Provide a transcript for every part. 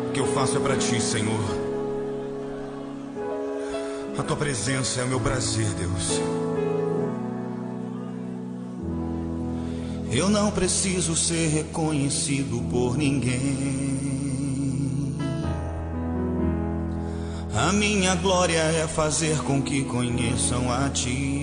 O que eu faço é pra ti, Senhor. A tua presença é o meu prazer, Deus. Eu não preciso ser reconhecido por ninguém. A minha glória é fazer com que conheçam a ti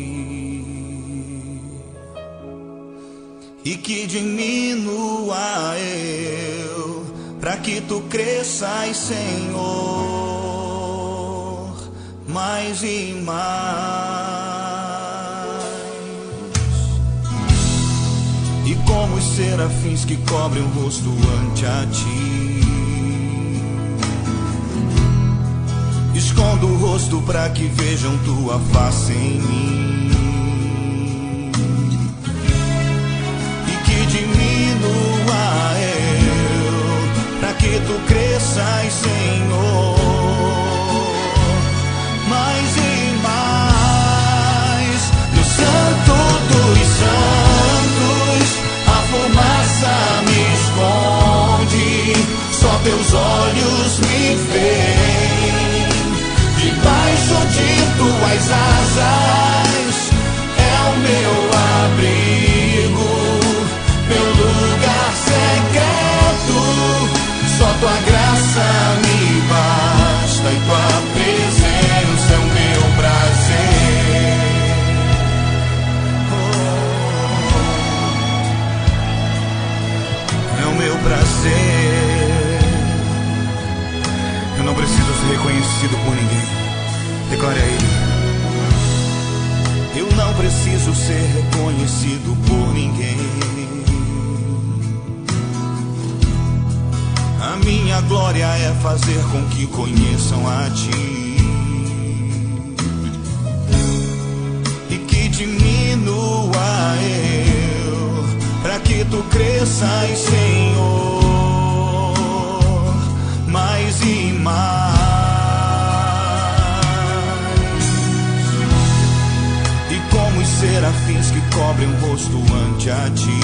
e que diminua eu, pra que tu cresças, Senhor, mais e mais. E como os serafins que cobrem o rosto ante a ti, escondo o rosto pra que vejam tua face em mim e que diminua eu, pra que tu cresças, Senhor, mais e mais. No Santo dos Santos a fumaça me esconde, só teus olhos me veem. Debaixo de tuas asas é o meu abrigo, meu lugar secreto. Só tua graça me basta e tua presença é o meu prazer. É o meu prazer. Eu não preciso ser reconhecido por ninguém. Declare a Ele. Eu não preciso ser reconhecido por ninguém. A minha glória é fazer com que conheçam a ti e que diminua eu, pra que tu cresças, Senhor, mais e mais. E como os serafins que cobrem o rosto ante a ti,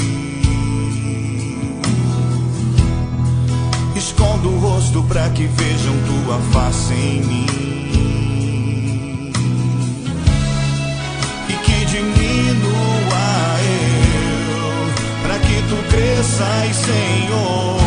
escondo o rosto pra que vejam tua face em mim e que diminua eu, pra que tu cresças, Senhor,